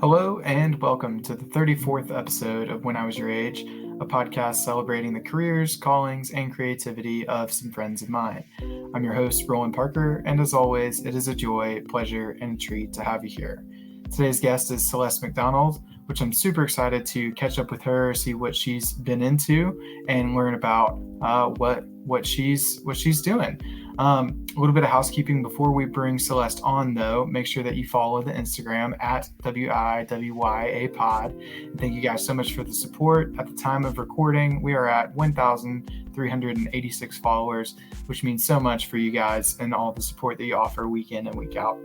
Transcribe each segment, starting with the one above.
Hello and welcome to the 34th episode of When I Was Your Age, a podcast celebrating the careers, callings, and creativity of some friends of mine. I'm your host, Roland Parker, and as always, it is a joy, pleasure, and a treat to have you here. Today's guest is Celeste McDonald, which I'm super excited to catch up with her, see what she's been into, and learn about what she's doing. A little bit of housekeeping before we bring Celeste on, though. Make sure that you follow the Instagram at WIWYA pod. And thank you guys so much for the support. At the time of recording, we are at 1,386 followers, which means so much for you guys and all the support that you offer week in and week out.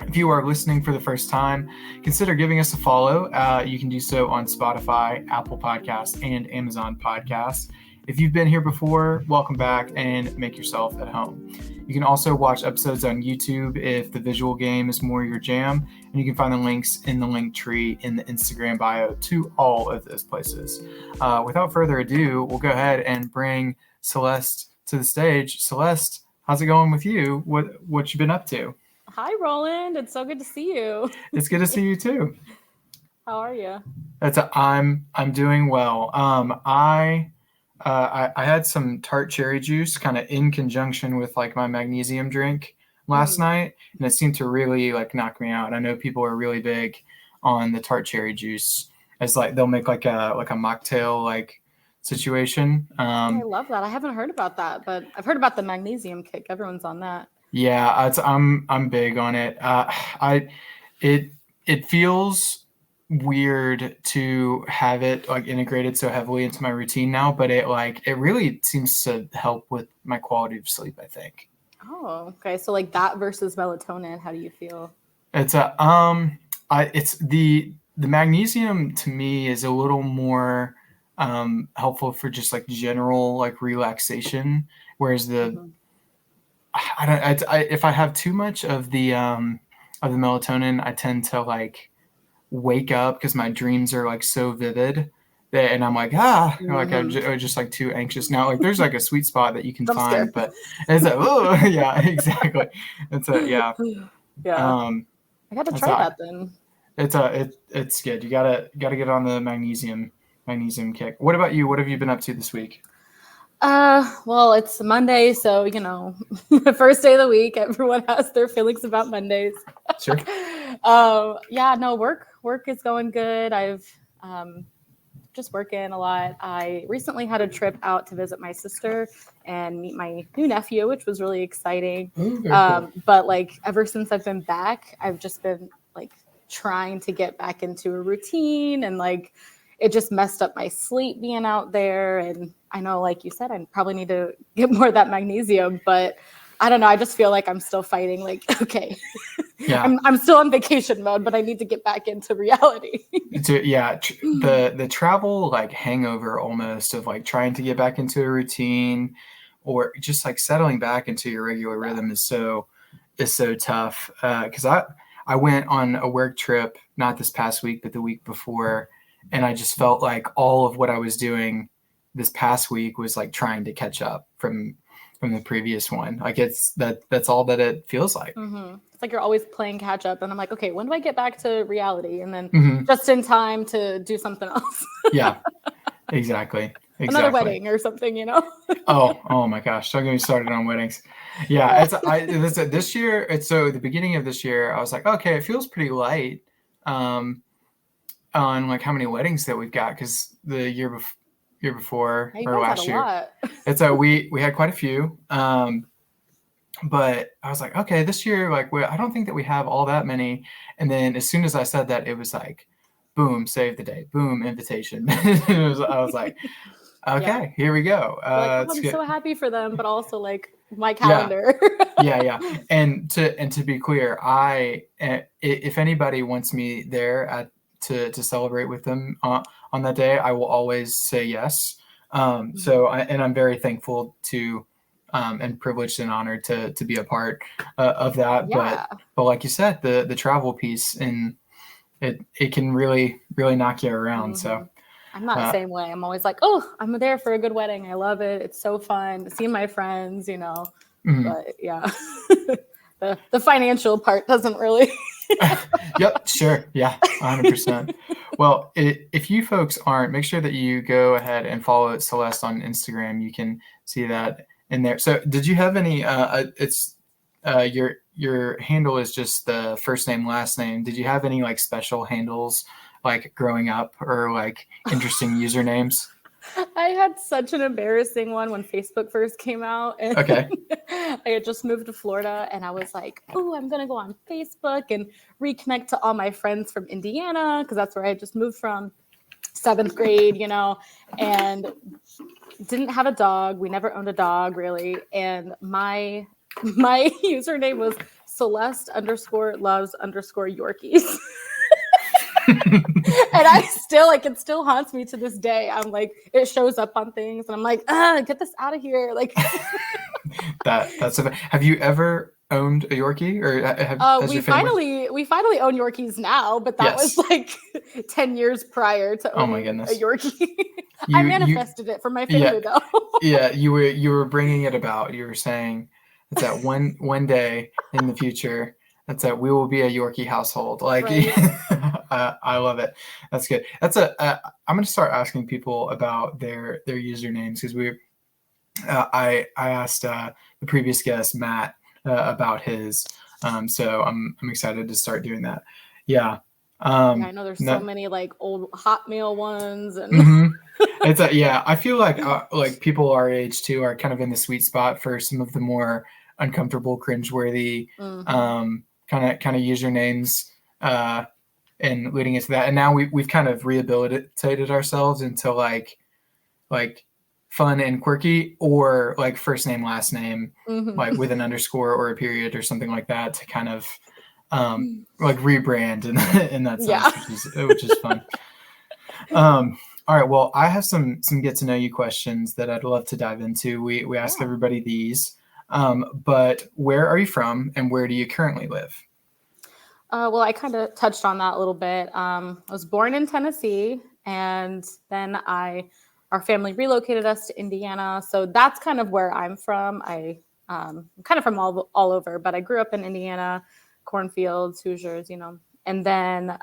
If you are listening for the first time, consider giving us a follow. You can do so on Spotify, Apple Podcasts, and Amazon Podcasts. If you've been here before, welcome back and make yourself at home. You can also watch episodes on YouTube if the visual game is more your jam, and you can find the links in the link tree in the Instagram bio to all of those places. Without further ado, we'll go ahead and bring Celeste to the stage. Celeste, how's it going with you? What you been up to? Hi, Roland. It's so good to see you. It's good to see you too. How are you? I'm doing well. I had some tart cherry juice kind of in conjunction with like my magnesium drink last night, and it seemed to really like knock me out. I know people are really big on the tart cherry juice. It's like they'll make like a mocktail like situation. I love that. I haven't heard about that, but I've heard about the magnesium kick. Everyone's on that. Yeah, I'm big on it. It feels weird to have it like integrated so heavily into my routine now, but it really seems to help with my quality of sleep, I think. Oh, okay. So like that versus melatonin, how do you feel? It's the magnesium to me is a little more helpful for just like general like relaxation, whereas if I have too much of the melatonin, I tend to like wake up because my dreams are like so vivid and I'm like, like I'm just like too anxious now. Like there's like a sweet spot that you can find, but it's like, oh yeah, exactly. It's yeah. I gotta try that then. It's good. You gotta get on the magnesium kick. What about you? What have you been up to this week? Well, it's Monday, so the first day of the week, everyone has their feelings about Mondays. Sure. Work is going good. I've just working a lot. I recently had a trip out to visit my sister and meet my new nephew, which was really exciting. Ooh, cool. But like ever since I've been back, I've just been like trying to get back into a routine, and like it just messed up my sleep being out there. And I know, like you said, I probably need to get more of that magnesium, but I don't know. I just feel like I'm still fighting. Like, okay, yeah, I'm still on vacation mode, but I need to get back into reality. The travel like hangover almost of like trying to get back into a routine or just like settling back into your regular rhythm is so tough. Because I went on a work trip, not this past week, but the week before, and I just felt like all of what I was doing this past week was like trying to catch up from the previous one. Like that's all that it feels like. Mm-hmm. It's like you're always playing catch up, and I'm like, okay, when do I get back to reality? And then just in time to do something else. Yeah, exactly. Another wedding or something, Oh my gosh! Don't get me started on weddings. Yeah, this year. So the beginning of this year, I was like, okay, it feels pretty light on like how many weddings that we've got, because the year before or last year, it's we had quite a few. But I was like, okay, this year, like I don't think that we have all that many. And then as soon as I said that, it was like, boom, save the date, boom, invitation. I was like, okay, Here we go. I'm so happy for them, but also like my calendar. Yeah. And to be clear, if anybody wants me there to celebrate with them on that day, I will always say yes. So I'm very thankful to and privileged and honored to be a part of that. Yeah. But like you said, the travel piece, and it can really knock you around. So I'm not the same way. I'm always like, oh, I'm there for a good wedding. I love it. It's so fun to see my friends, But yeah, the financial part doesn't really Yep, sure. Yeah, 100%. Well, if you folks aren't, make sure that you go ahead and follow Celeste on Instagram. You can see that in there. So did you have any, it's your handle is just the first name, last name. Did you have any like special handles like growing up or like interesting usernames? I had such an embarrassing one when Facebook first came out. And Okay. I had just moved to Florida and I was like, oh, I'm going to go on Facebook and reconnect to all my friends from Indiana because that's where I just moved from, 7th grade, and didn't have a dog. We never owned a dog really. And my username was Celeste _loves _Yorkies. And it still haunts me to this day. I'm like, it shows up on things and I'm like, get this out of here. Like have you ever owned a Yorkie or has we finally own Yorkies now, but that was like 10 years prior to owning a Yorkie. I manifested it for my family though. Yeah, you were bringing it about. You were saying it's that one day in the future that's that we will be a Yorkie household. Like right. I love it. That's good. I'm going to start asking people about their usernames because I asked the previous guest Matt about his, so I'm excited to start doing that. Yeah. I know there's so many like old Hotmail ones and mm-hmm. I feel like people our age too are kind of in the sweet spot for some of the more uncomfortable, cringeworthy kind of usernames and leading into that. And now we've kind of rehabilitated ourselves into like fun and quirky or like first name, last name, like with an underscore or a period or something like that to kind of like rebrand in that sense, which is fun. All right. Well, I have some get to know you questions that I'd love to dive into. We ask everybody these, but where are you from and where do you currently live? Well, I kind of touched on that a little bit. I was born in Tennessee and then our family relocated us to Indiana. So that's kind of where I'm from. I'm kind of from all over, but I grew up in Indiana, cornfields, Hoosiers, and then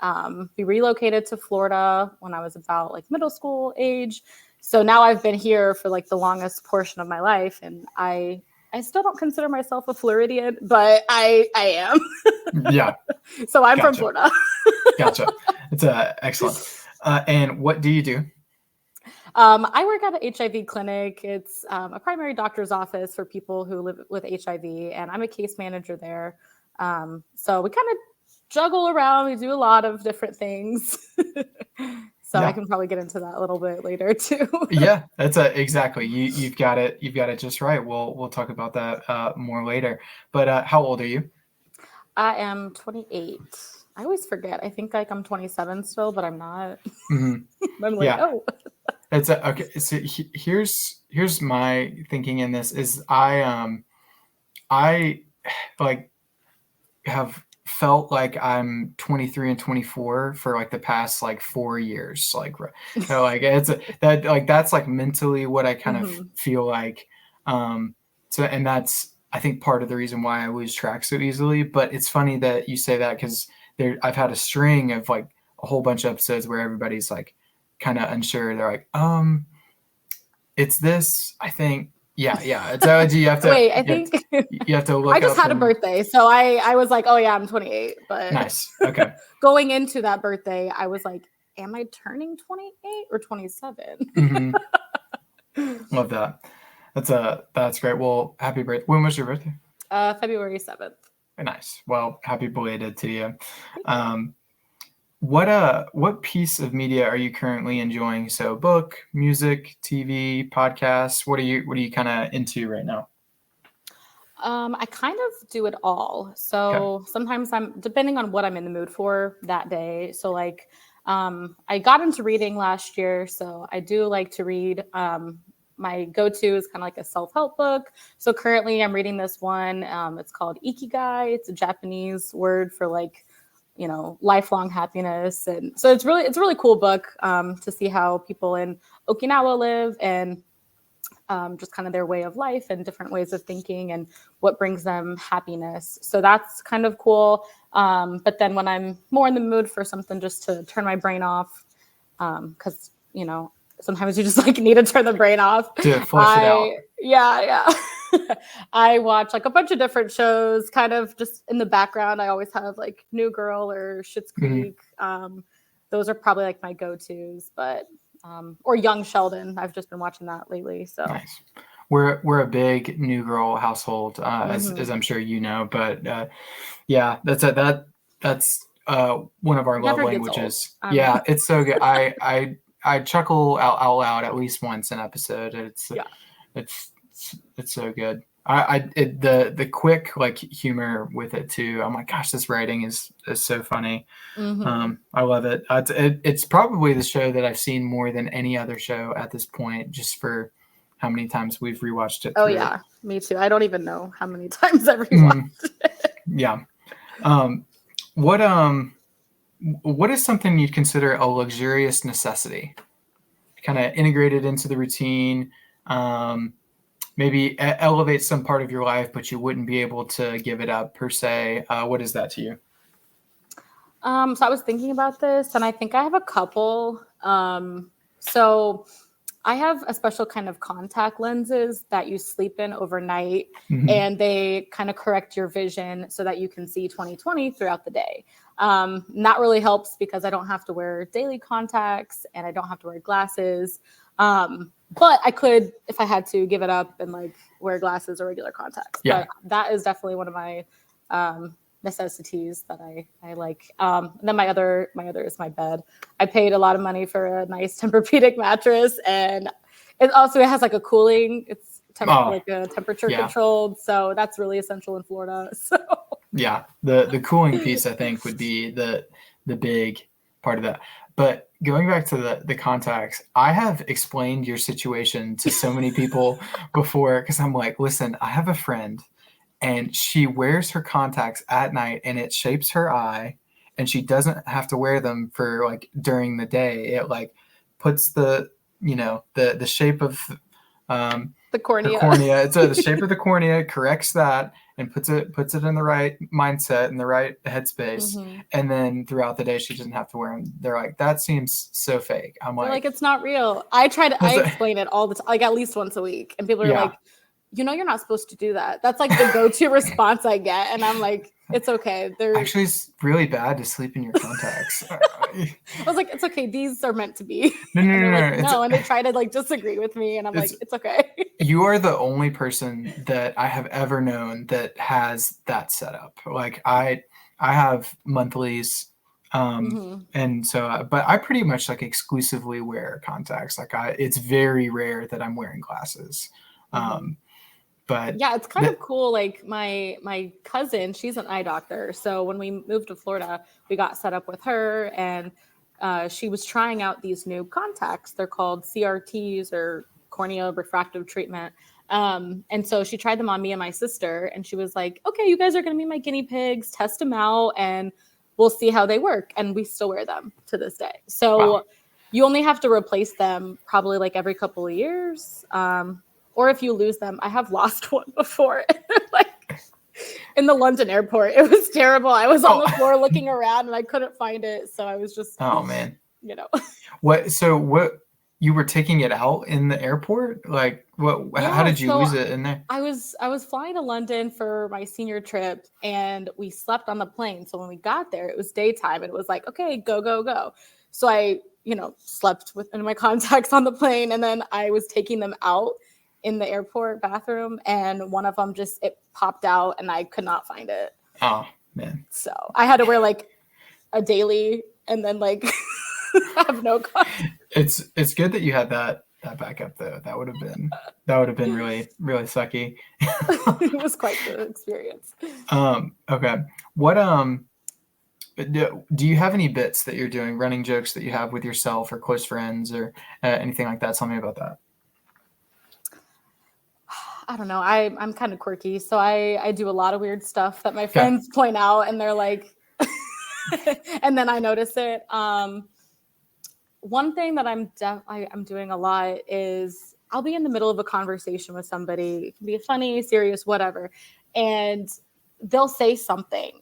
we relocated to Florida when I was about like middle school age. So now I've been here for like the longest portion of my life. And I still don't consider myself a Floridian, but I am. Yeah. So I'm from Florida. Gotcha. It's excellent. And what do you do? I work at an HIV clinic. It's a primary doctor's office for people who live with HIV, and I'm a case manager there. So we kind of juggle around. We do a lot of different things. So I can probably get into that a little bit later too. Yeah, that's exactly. You've got it just right. We'll talk about that more later. But how old are you? I am 28. I always forget. I think like I'm 27 still, but I'm not. Mm-hmm. I'm like, oh. It's okay. So here's my thinking in this is I like have felt like I'm 23 and 24 for like the past like 4 years. Like that's like mentally what I kind of feel like. So and that's I think part of the reason why I lose track so easily. But it's funny that you say that because I've had a string of like a whole bunch of episodes where everybody's like kind of unsure. They're like, it's this, I think. Yeah. It's you have to wait. I think you have to look. I just had a birthday, so I was like, oh yeah, I'm 28. But nice. Okay. Going into that birthday, I was like, am I turning 28 or 27? Love that. That's great. Well, happy birthday. When was your birthday? February 7th. Nice. Well, happy belated to you. What piece of media are you currently enjoying? So book, music, TV, podcasts. What are you kind of into right now? I kind of do it all. So sometimes I'm depending on what I'm in the mood for that day. So like I got into reading last year, so I do like to read. My go-to is kind of like a self-help book. So currently I'm reading this one. It's called Ikigai. It's a Japanese word for like, lifelong happiness. And so it's a really cool book to see how people in Okinawa live. And just kind of their way of life and different ways of thinking and what brings them happiness. So that's kind of cool. But then when I'm more in the mood for something just to turn my brain off, because, sometimes you just like need to turn the brain off. To flush it out. Yeah. I watch like a bunch of different shows kind of just in the background. I always have like New Girl or Schitt's Creek. Those are probably like my go-tos, but or Young Sheldon. I've just been watching that lately. So nice. We're a big New Girl household, as I'm sure you know. But yeah, that's one of our love languages. Yeah, it's so good. I chuckle out loud at least once an episode. It's so good. The quick like humor with it too. I'm like, gosh, this writing is so funny. I love it. It's probably the show that I've seen more than any other show at this point, just for how many times we've rewatched it. Oh yeah, me too. I don't even know how many times I've rewatched it. Yeah. What is something you'd consider a luxurious necessity? Kind of integrated into the routine. Maybe elevate some part of your life, but you wouldn't be able to give it up per se. What is that to you? So I was thinking about this, and I think I have a couple. So I have a special kind of contact lenses that you sleep in overnight, and they kind of correct your vision so that you can see 20/20 throughout the day. And that really helps because I don't have to wear daily contacts and I don't have to wear glasses. But I could, if I had to, give it up and like wear glasses or regular contacts. Yeah. But that is definitely one of my necessities that I like. And then my other is my bed. I paid a lot of money for a nice Tempur-Pedic mattress, and it has like a cooling. It's like a temperature controlled, so that's really essential in Florida. So yeah, the cooling piece I think would be the big part of that. But going back to the contacts, I have explained your situation to so many people before, because I'm like, listen, I have a friend and she wears her contacts at night and it shapes her eye, and she doesn't have to wear them for like during the day. It like puts the shape of the cornea. So the shape of the cornea corrects that and puts it in the right mindset, in the right headspace. And then throughout the day, she doesn't have to wear them. They're like, that seems so fake. I'm like, it's not real. I explain it all the time, like at least once a week. And people are like, you're not supposed to do that. That's like the go-to response I get. And I'm like, it's okay. Actually, it's really bad to sleep in your contacts. I was like, it's okay. These are meant to be. No. And they try to like disagree with me. And I'm like, it's okay. You are the only person that I have ever known that has that setup. Like I have monthlies. And so, but I pretty much like exclusively wear contacts. Like it's very rare that I'm wearing glasses. But yeah, it's kind of cool. Like my cousin, she's an eye doctor. So when we moved to Florida, we got set up with her, and she was trying out these new contacts. They're called CRTs, or corneal refractive treatment. And so she tried them on me and my sister, and she was like, okay, you guys are going to be my guinea pigs, test them out, and we'll see how they work. And we still wear them to this day. So you only have to replace them probably like every couple of years. Or if you lose them, I have lost one before, like in the London airport. It was terrible. I was on the floor looking around and I couldn't find it. So I was just, oh man, What you were taking it out in the airport? Like how did you lose it in there? I was flying to London for my senior trip, and we slept on the plane. So when we got there, it was daytime, and it was like, okay, go. So I, slept in my contacts on the plane, and then I was taking them out in the airport bathroom, and one of them it popped out and I could not find it. Oh man. So I had to wear like a daily and then like have no contact. It's good that you had that backup though. That would have been really, really sucky. It was quite the experience. Okay. What do you have any bits that you're doing, running jokes that you have with yourself or close friends or anything like that? Tell me about that. I don't know. I'm kind of quirky, so I do a lot of weird stuff that my friends point out, and they're like, and then I notice it. One thing that I'm doing a lot is I'll be in the middle of a conversation with somebody. It can be funny, serious, whatever. And they'll say something.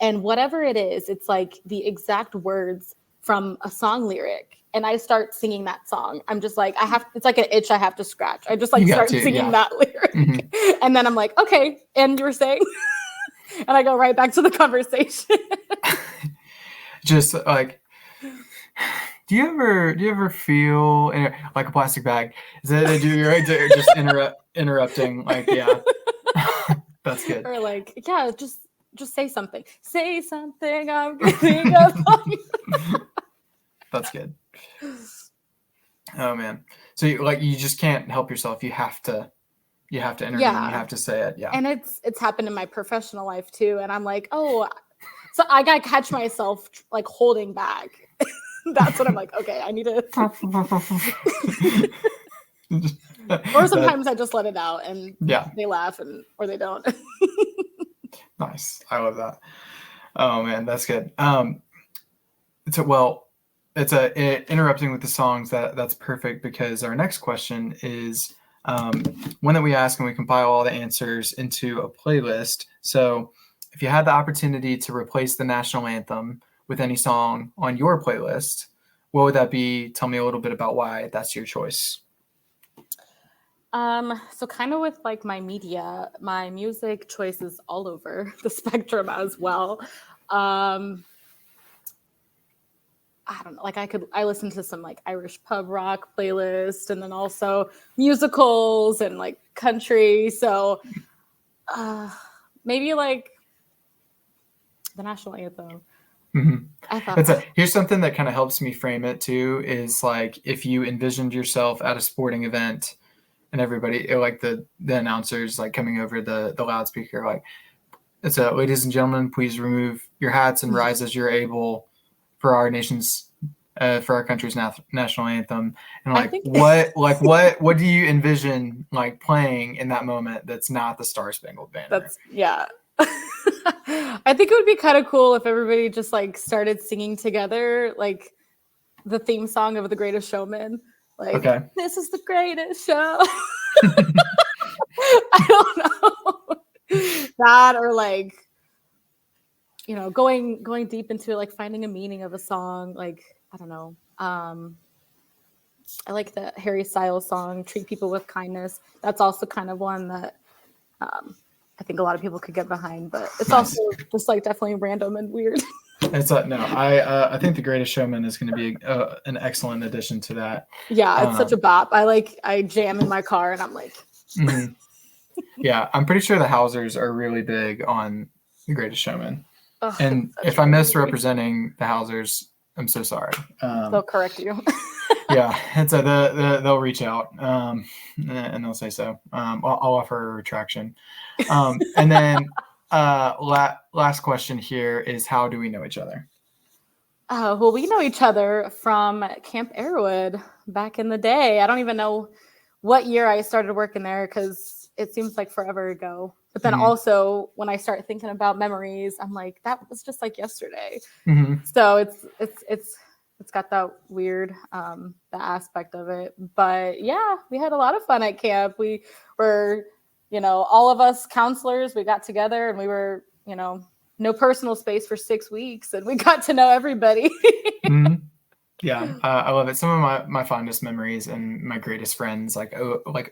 And whatever it is, it's like the exact words from a song lyric. And I start singing that song. I'm just like, it's like an itch I have to scratch. I just like start singing that lyric. Mm-hmm. And then I'm like, okay, and you were saying? And I go right back to the conversation. Just like, do you ever feel like a plastic bag? Is that you're right there just interrupting? Like, yeah, that's good. Or like, yeah, just say something. Say something. I'm giving up on you. That's good. Oh man, so you just can't help yourself. You have to intervene. Yeah. You have to say it. Yeah. And it's happened in my professional life too. And I'm like, oh, so I gotta catch myself like holding back. That's what I'm like, okay, I need to. Or sometimes I just let it out and they laugh or they don't. Nice. I love that. Oh man, that's good. Interrupting with the songs, that's perfect, because our next question is one that we ask and we compile all the answers into a playlist. So if you had the opportunity to replace the national anthem with any song on your playlist, what would that be? Tell me a little bit about why that's your choice. So kind of with like my music choices all over the spectrum as well. I don't know, like I listen to some like Irish pub rock playlist, and then also musicals and like country. So maybe like the national anthem. Mm-hmm. I thought here's something that kind of helps me frame it too, is like if you envisioned yourself at a sporting event and everybody, like the announcers like coming over the loudspeaker, like it's ladies and gentlemen, please remove your hats and rise as you're able for our nation's for our country's national anthem. And like what do you envision like playing in that moment that's not the Star Spangled Banner? I think it would be kind of cool if everybody just like started singing together like the theme song of The Greatest Showman. Like, This is the greatest show. I don't know. That, or like, going deep into like finding a meaning of a song. Like, I don't know. I like the Harry Styles song, Treat People with Kindness. That's also kind of one that I think a lot of people could get behind, but it's also just like definitely random and weird. It's I think The Greatest Showman is going to be an excellent addition to that. Yeah, it's such a bop. I jam in my car and I'm like. Mm-hmm. Yeah, I'm pretty sure the Housers are really big on The Greatest Showman. Oh, and if I'm misrepresenting the Housers, I'm so sorry. They'll correct you. Yeah, it's they'll reach out and they'll say so. I'll offer a retraction. And then last question here is, how do we know each other? Well, we know each other from Camp Airwood back in the day. I don't even know what year I started working there because it seems like forever ago. But then also when I start thinking about memories, I'm like, that was just like yesterday. Mm-hmm. So it's got that weird the aspect of it. But yeah, we had a lot of fun at camp. We were, all of us counselors, we got together and we were, no personal space for 6 weeks, and we got to know everybody. Mm-hmm. Yeah, I love it. Some of my fondest memories and my greatest friends, like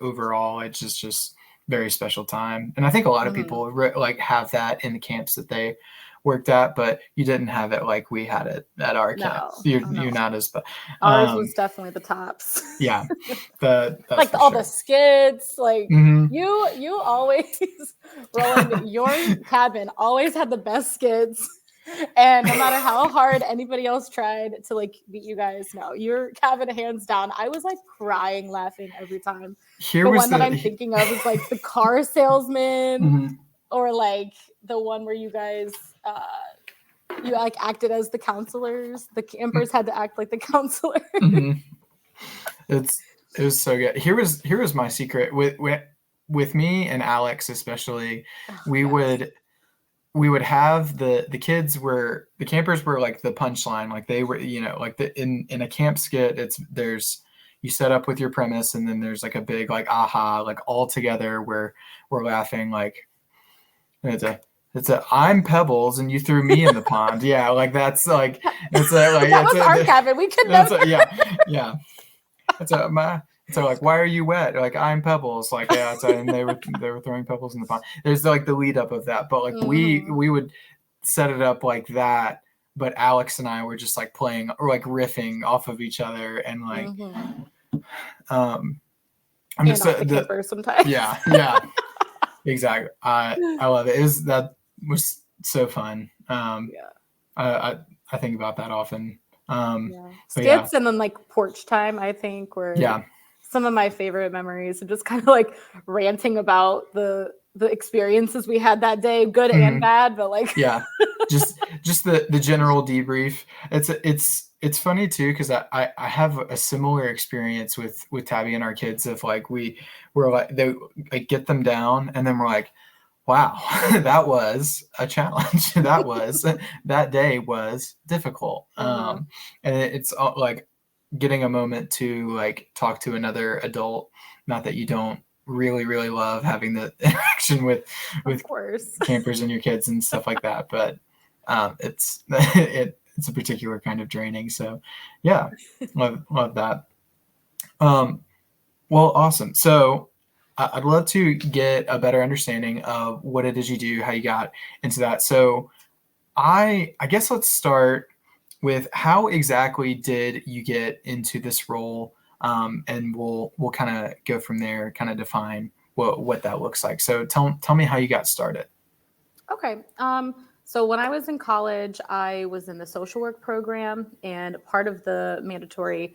overall, it's just very special time. And I think a lot of people have that in the camps that they worked at, but you didn't have it like we had it at our camp. You're not as ours was definitely the tops. Yeah, like all the skits. Like you always, Roland, your cabin always had the best skits. And no matter how hard anybody else tried to like beat you guys, no, your cabin hands down. I was like crying, laughing every time. The one that I'm thinking of is like the car salesman, or like the one where you guys you like acted as the counselors. The campers had to act like the counselor. It was so good. Here was my secret with me and Alex especially. We would have the campers were like the punchline, like they were, like in a camp skit, there's you set up with your premise, and then there's like a big like aha, like all together where we're laughing like it's a I'm Pebbles and you threw me in the pond. Yeah, like that's like it's a like that was our cabin. We could never. Yeah. It's like, why are you wet? Like, I'm Pebbles. Like, yeah. And they were throwing pebbles in the pond. There's like the lead up of that, but like we would set it up like that. But Alex and I were just like playing or like riffing off of each other and like, I'm and just off the kipper sometimes. Yeah, exactly. I love it. That was so fun. I think about that often. Skits and then like porch time, I think, were some of my favorite memories, and just kind of like ranting about the experiences we had that day, good and bad, but like just the general debrief. It's funny too, because I have a similar experience with Tabby and our kids of like we're like they like get them down and then we're like, wow, that was a challenge. That day was difficult. And it's like getting a moment to like talk to another adult. Not that you don't really, really love having the interaction with campers and your kids and stuff like that, but it's a particular kind of draining. So yeah, love that. Well, awesome. So I'd love to get a better understanding of what it is you do, how you got into that. So I guess let's start with how exactly did you get into this role? And we'll kind of go from there, kind of define what that looks like. So tell me how you got started. Okay. So when I was in college, I was in the social work program, and part of the mandatory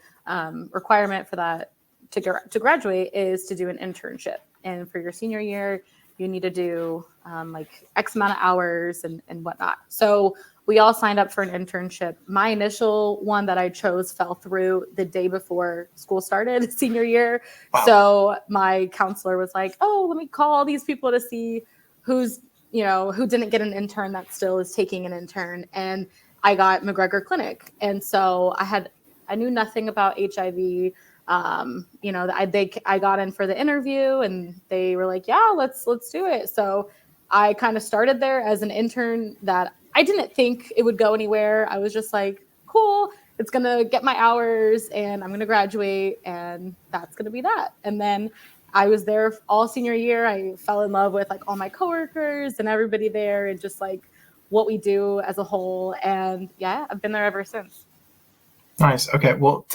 requirement for that to graduate is to do an internship. And for your senior year, you need to do like X amount of hours and whatnot. So we all signed up for an internship. My initial one that I chose fell through the day before school started, senior year. Wow. So my counselor was like, oh, let me call all these people to see who didn't get an intern that still is taking an intern. And I got McGregor Clinic. And so I knew nothing about HIV. I got in for the interview and they were like, yeah, let's do it. So I kind of started there as an intern that I didn't think it would go anywhere. I was just like, cool, it's going to get my hours and I'm going to graduate and that's going to be that. And then I was there all senior year. I fell in love with like all my coworkers and everybody there and just like what we do as a whole. And yeah, I've been there ever since. Nice. Okay. Well,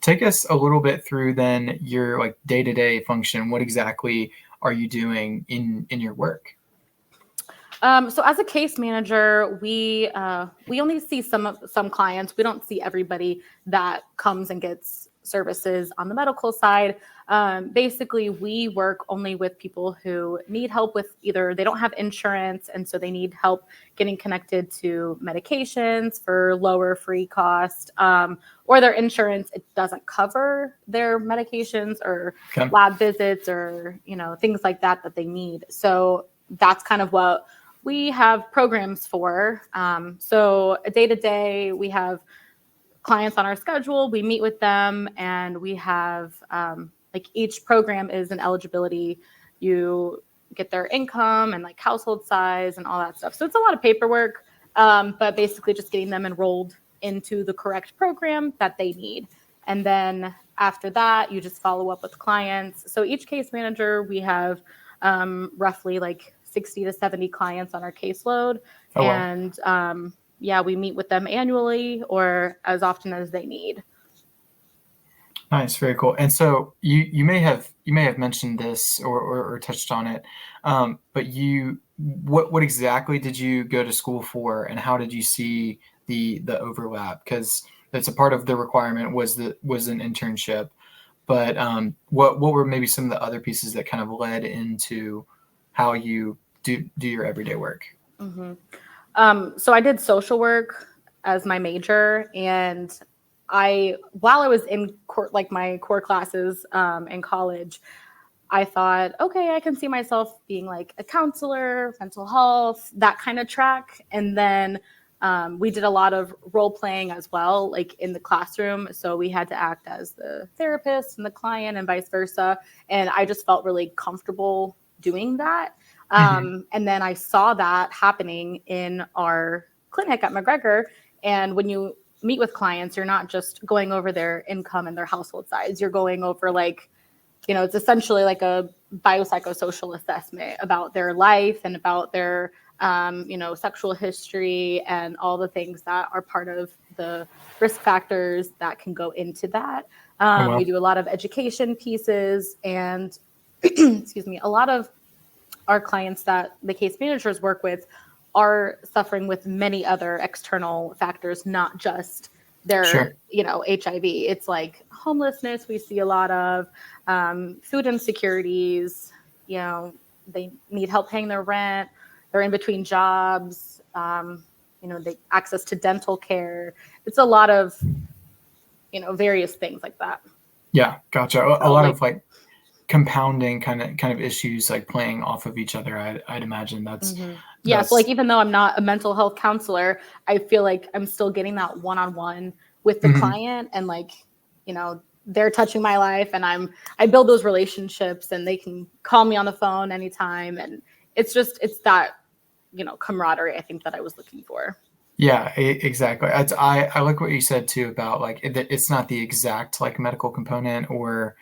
take us a little bit through then your like day-to-day function. What exactly are you doing in your work? So as a case manager, we only see some clients. We don't see everybody that comes and gets services on the medical side. Basically, we work only with people who need help with either they don't have insurance, and so they need help getting connected to medications for lower free cost, or their insurance, it doesn't cover their medications or lab visits or, things like that they need. So that's kind of what we have programs for. So a day-to-day, we have clients on our schedule, we meet with them, and we have like each program is an eligibility. You get their income and like household size and all that stuff. So it's a lot of paperwork, but basically just getting them enrolled into the correct program that they need. And then after that, you just follow up with clients. So each case manager, we have roughly like 60 to 70 clients on our caseload. Oh, and wow. We meet with them annually or as often as they need. Nice. Very cool. And so you may have mentioned this or touched on it, but what exactly did you go to school for, and how did you see the overlap? Because that's a part of the requirement was an internship, but what were maybe some of the other pieces that kind of led into how you do your everyday work? Mm-hmm. So I did social work as my major, and while I was in my core classes in college, I thought, okay, I can see myself being like a counselor, mental health, that kind of track. And then We did a lot of role playing as well, like in the classroom. So we had to act as the therapist and the client and vice versa. And I just felt really comfortable doing that. And then I saw that happening in our clinic at McGregor. And when you meet with clients, you're not just going over their income and their household size. You're going over like, it's essentially like a biopsychosocial assessment about their life and about their, sexual history and all the things that are part of the risk factors that can go into that. wow. We do a lot of education pieces and, excuse me, a lot of our clients that the case managers work with are suffering with many other external factors, not just their, Sure. HIV. It's like homelessness. We see a lot of food insecurities. They need help paying their rent. They're in between jobs. They access to dental care. It's a lot of, various things like that. Yeah, gotcha. A lot of like compounding kind of issues like playing off of each other. I'd imagine that's yeah. So like even though I'm not a mental health counselor, I feel like I'm still getting that one-on-one with the client, and like they're touching my life, and I build those relationships, and they can call me on the phone anytime, and it's that camaraderie I think that I was looking for. Yeah, exactly. I like what you said too about like it's not the exact like medical component or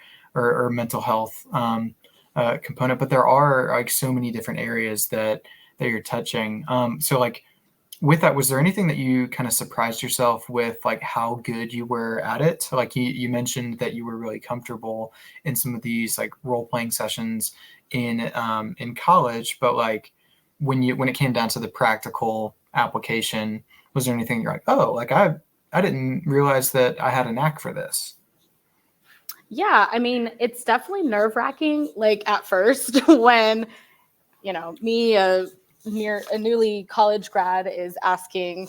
mental health component, but there are like so many different areas that you're touching. So like with that, was there anything that you kind of surprised yourself with, like how good you were at it? Like you mentioned that you were really comfortable in some of these like role playing sessions in college, but like when it came down to the practical application, was there anything you're like, oh, like I didn't realize that I had a knack for this? Yeah, I mean, it's definitely nerve-wracking, like at first when, me, a newly college grad is asking,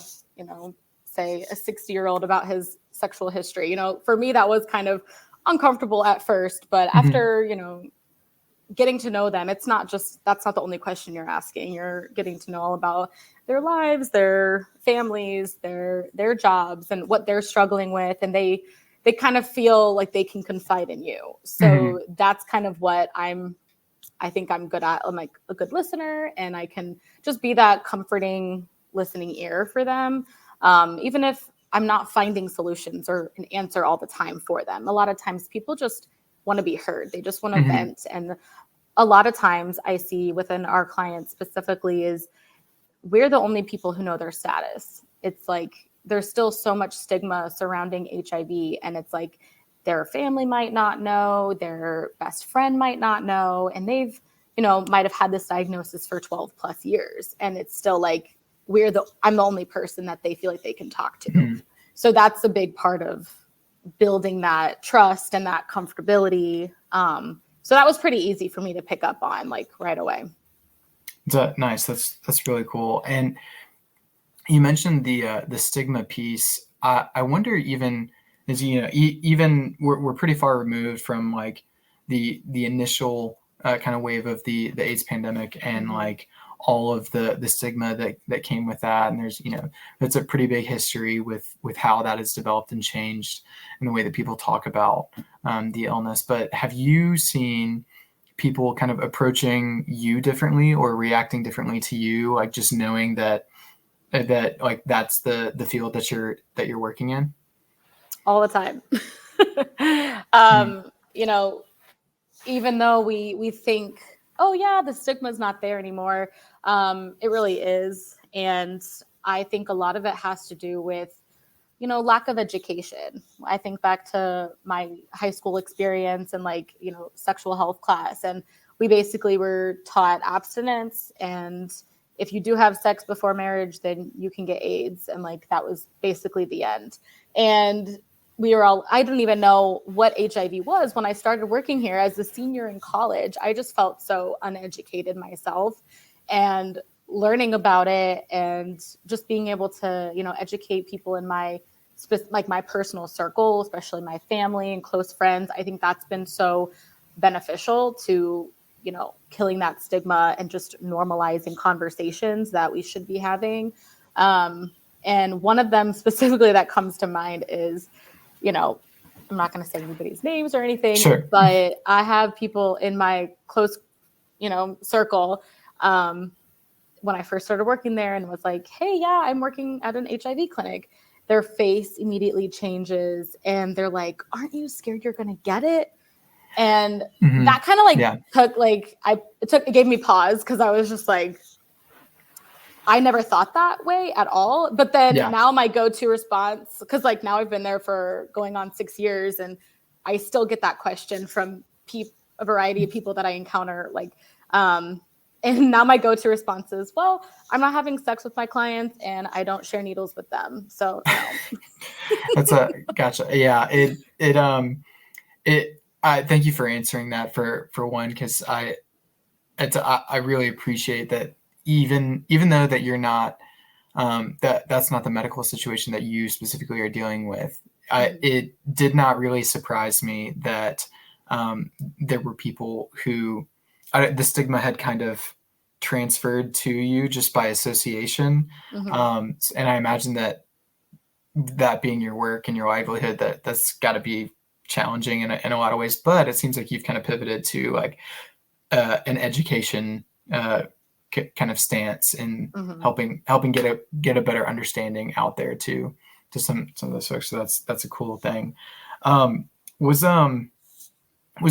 say a 60-year-old about his sexual history. For me, that was kind of uncomfortable at first, but after, getting to know them, that's not the only question you're asking. You're getting to know all about their lives, their families, their jobs, and what they're struggling with. And they kind of feel like they can confide in you. So that's kind of what I think I'm good at. I'm like a good listener, and I can just be that comforting listening ear for them. Even if I'm not finding solutions or an answer all the time for them. A lot of times people just want to be heard. They just want to vent. And a lot of times I see within our clients specifically is we're the only people who know their status. It's like there's still so much stigma surrounding HIV, and it's like their family might not know, their best friend might not know, and they've, might have had this diagnosis for 12 plus years. And it's still like I'm the only person that they feel like they can talk to. So that's a big part of building that trust and that comfortability. So that was pretty easy for me to pick up on like right away. Nice. That's really cool. And you mentioned the stigma piece. I wonder, even as even we're pretty far removed from like the initial kind of wave of the AIDS pandemic and like all of the stigma that came with that. And there's it's a pretty big history with how that has developed and changed in the way that people talk about the illness. But have you seen people kind of approaching you differently or reacting differently to you, like just knowing that like that's the field that you're working in? All the time. Even though we think, oh yeah, the stigma's not there anymore, it really is. And I think a lot of it has to do with lack of education. I think back to my high school experience and like, sexual health class. And we basically were taught abstinence. And if you do have sex before marriage, then you can get AIDS. And like, that was basically the end. And I didn't even know what HIV was when I started working here as a senior in college. I just felt so uneducated myself, and learning about it and just being able to, educate people in my personal circle, especially my family and close friends. I think that's been so beneficial to, killing that stigma and just normalizing conversations that we should be having. And one of them specifically that comes to mind is, I'm not going to say anybody's names or anything, Sure. but I have people in my close, circle, when I first started working there and was like, hey, yeah, I'm working at an HIV clinic. Their face immediately changes and they're like, aren't you scared you're going to get it? And that kind of it gave me pause because I was just like, I never thought that way at all. But then now my go-to response, because now I've been there for going on 6 years and I still get that question from a variety of people that I encounter. And now my go-to response is, well, I'm not having sex with my clients and I don't share needles with them. So no. Gotcha. Yeah. I thank you for answering that for one, because I really appreciate that even though that you're not, that's not the medical situation that you specifically are dealing with. It did not really surprise me that there were people who the stigma had kind of transferred to you just by association. And I imagine that being your work and your livelihood, that's got to be challenging in a lot of ways. But it seems like you've kind of pivoted to an education kind of stance in helping get a better understanding out there to some of those folks. So that's a cool thing. Was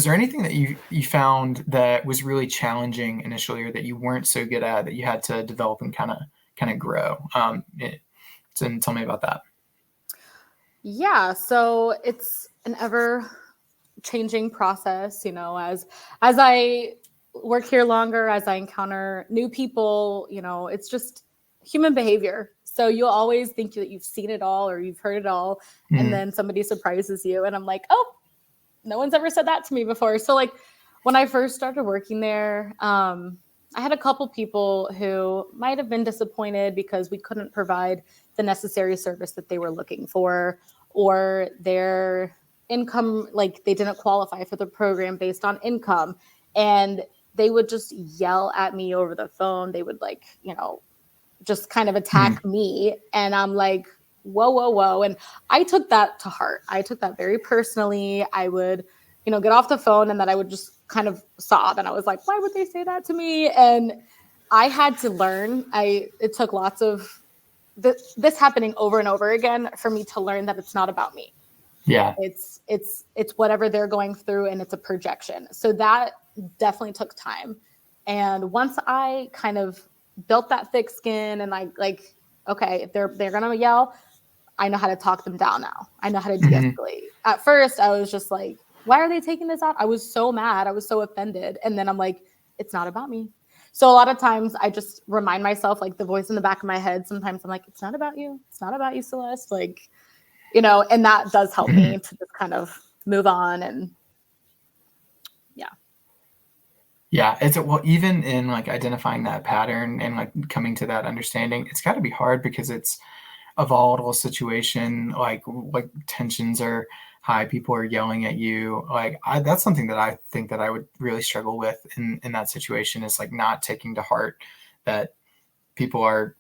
there anything that you found that was really challenging initially, or that you weren't so good at, that you had to develop and kind of grow? So tell me about that. Yeah, so it's an ever changing process, as I work here longer, as I encounter new people, it's just human behavior. So you'll always think that you've seen it all or you've heard it all. And then somebody surprises you. And I'm like, oh, no one's ever said that to me before. So when I first started working there, I had a couple people who might have been disappointed because we couldn't provide the necessary service that they were looking for, or their income, they didn't qualify for the program based on income. And they would just yell at me over the phone. They would just kind of attack me. And I'm like, whoa, whoa, whoa. And I took that to heart. I took that very personally. I would, get off the phone and then I would just kind of sob. And I was like, why would they say that to me? And I had to learn. It took lots of this happening over and over again for me to learn that it's not about me. Yeah. It's whatever they're going through, and it's a projection. So that definitely took time. And once I kind of built that thick skin and okay, if they're going to yell, I know how to talk them down now. I know how to de-escalate. At first, I was just like, why are they taking this out? I was so mad. I was so offended. And then I'm like, it's not about me. So a lot of times I just remind myself, the voice in the back of my head, sometimes I'm like, it's not about you. It's not about you, Celeste. And that does help me to just kind of move on. And yeah. Yeah. Even in identifying that pattern and coming to that understanding, it's got to be hard because it's a volatile situation. Like tensions are high, people are yelling at you. That's something that I think that I would really struggle with in that situation, is not taking to heart that people are,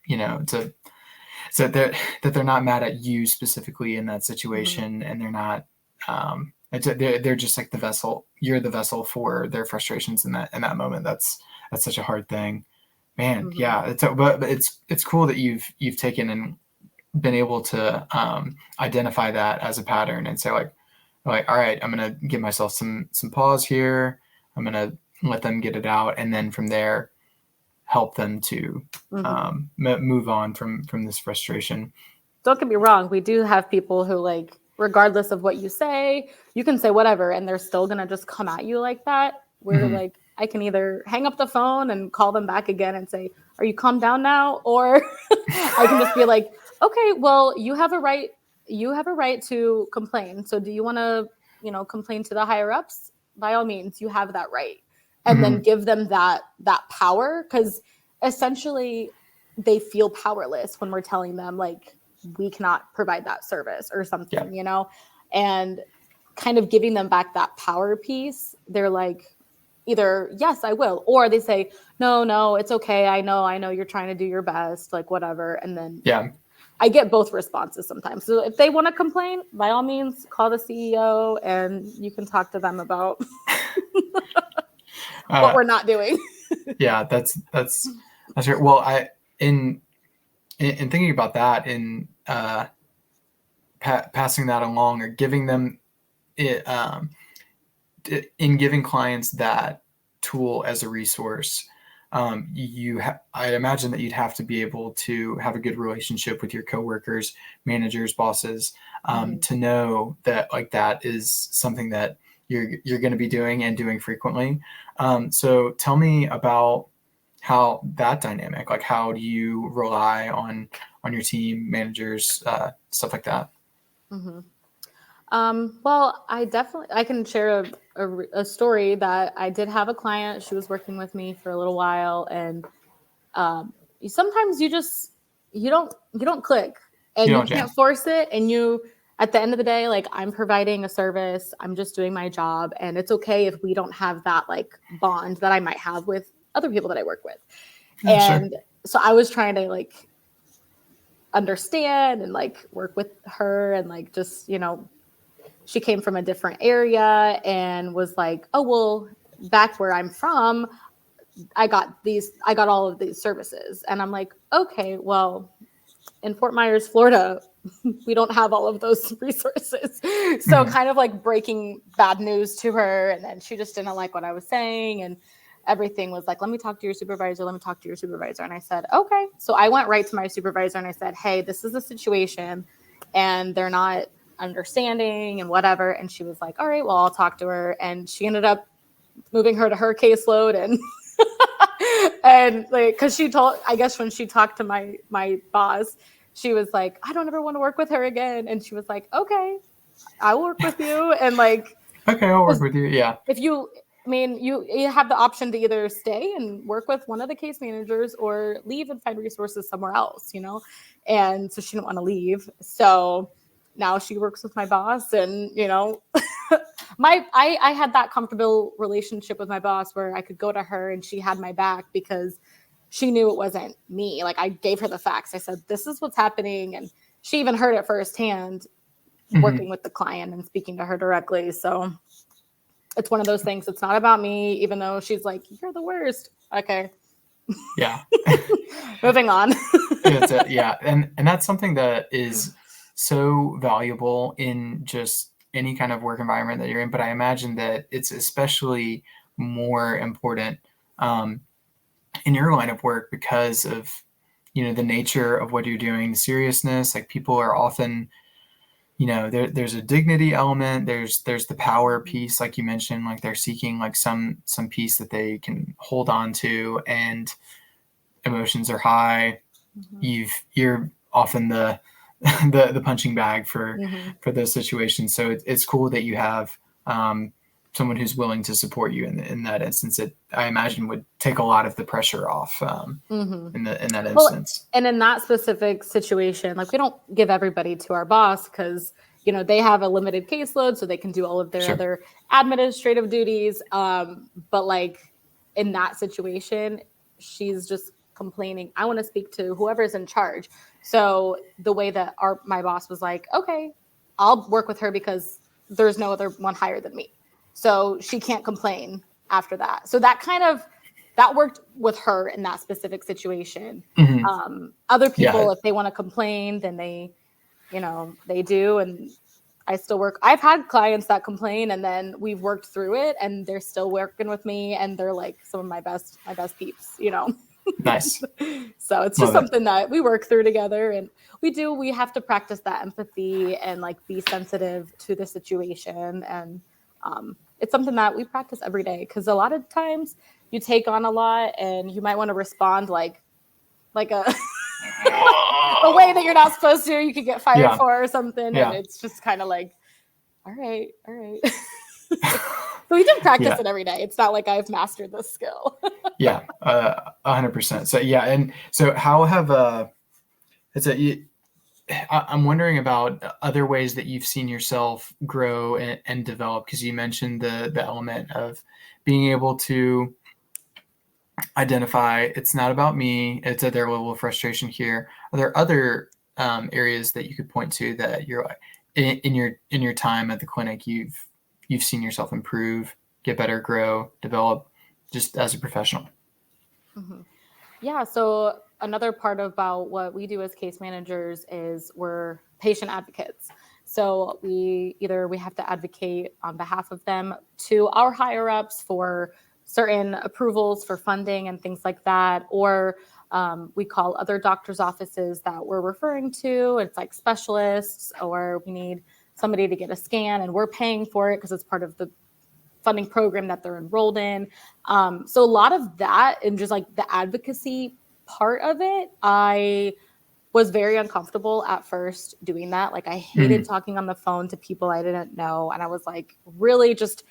so that they're not mad at you specifically in that situation, and they're not, they're just the vessel. You're the vessel for their frustrations in that moment. That's such a hard thing, man. Yeah. But it's cool that you've taken and been able to identify that as a pattern and say all right, I'm going to give myself some pause here. I'm going to let them get it out. And then from there, help them to move on from this frustration. Don't get me wrong. We do have people who regardless of what you say, you can say whatever, and they're still going to just come at you like that. Where I can either hang up the phone and call them back again and say, are you calmed down now? Or I can just be like, okay, well, you have a right to complain. So do you want to, complain to the higher ups? By all means, you have that right. And then give them that power, because essentially they feel powerless when we're telling them we cannot provide that service or something, and kind of giving them back that power piece. They're like, either, yes, I will. Or they say, no, it's okay. I know you're trying to do your best, whatever. And then I get both responses sometimes. So if they want to complain, by all means, call the CEO and you can talk to them about what we're not doing. Yeah, that's right. Well, in thinking about that, in passing that along or giving them it, in giving clients that tool as a resource, I imagine that you'd have to be able to have a good relationship with your coworkers, managers, bosses, to know that like that is something that you're going to be doing and doing frequently. So tell me about how that dynamic, like how do you rely on your team, managers, stuff like that? Well, I can share a story that I did have a client. She was working with me for a little while, and sometimes you don't click, and you can't force it. And at the end of the day, like, I'm providing a service, I'm just doing my job, and it's okay if we don't have that like bond that I might have with other people that I work with. And so I was trying to like understand and like work with her, and like just, she came from a different area and was like, oh, well, back where I'm from, I got all of these services. And I'm like, okay, well, in Fort Myers, Florida, we don't have all of those resources. So kind of like breaking bad news to her. And then she just didn't like what I was saying. And everything was like, let me talk to your supervisor. Let me talk to your supervisor. And I said, okay. So I went right to my supervisor and I said, hey, this is the situation. And they're not understanding and whatever. And she was like, all right, well, I'll talk to her. And she ended up moving her to her caseload. And and like, because I guess when she talked to my boss, she was like, I don't ever want to work with her again. And she was like, okay, I'll work with you. And like, okay, I'll work with you. Yeah. If you have the option to either stay and work with one of the case managers or leave and find resources somewhere else, And so she didn't want to leave. So now she works with my boss, and, I had that comfortable relationship with my boss where I could go to her and she had my back because she knew it wasn't me. Like, I gave her the facts. I said, this is what's happening. And she even heard it firsthand working with the client and speaking to her directly. So it's one of those things. It's not about me, even though she's like, you're the worst. Okay. Yeah. Moving on. Yeah. And that's something that is so valuable in just any kind of work environment that you're in. But I imagine that it's especially more important in your line of work because of, the nature of what you're doing, the seriousness. Like, people are often, there's a dignity element. There's the power piece, like you mentioned, like they're seeking like some piece that they can hold on to, and emotions are high. You're often the punching bag for those situations. So it's cool that you have someone who's willing to support you in that instance. It, I imagine, would take a lot of the pressure off in that instance. Well, and in that specific situation, like, we don't give everybody to our boss because, they have a limited caseload, so they can do all of their other administrative duties. But like, in that situation, she's just complaining. I want to speak to whoever's in charge. So the way that my boss was like, okay, I'll work with her because there's no other one higher than me. So she can't complain after that. So that worked with her in that specific situation. Other people, if they want to complain, then they do. And I still work. I've had clients that complain, and then we've worked through it, and they're still working with me, and they're like some of my best peeps, Nice. So it's just something that we work through together, and we have to practice that empathy and like be sensitive to the situation. And it's something that we practice every day, because a lot of times you take on a lot and you might want to respond like a a way that you're not supposed to, you could get fired for or something. And it's just kind of like, all right. So we do practice it every day. It's not like I've mastered this skill. 100%. So and so how have I'm wondering about other ways that you've seen yourself grow and develop, because you mentioned the element of being able to identify it's not about me, it's at their level of frustration here. Are there other areas that you could point to that you're like in your time at the clinic, you've seen yourself improve, get better, grow, develop just as a professional? Mm-hmm. Yeah. So another part about what we do as case managers is we're patient advocates. So we have to advocate on behalf of them to our higher ups for certain approvals for funding and things like that, or we call other doctors' offices that we're referring to. It's like specialists, or we need somebody to get a scan and we're paying for it because it's part of the funding program that they're enrolled in. So a lot of that and just like the advocacy part of it, I was very uncomfortable at first doing that. Like I hated talking on the phone to people I didn't know. And I was like really just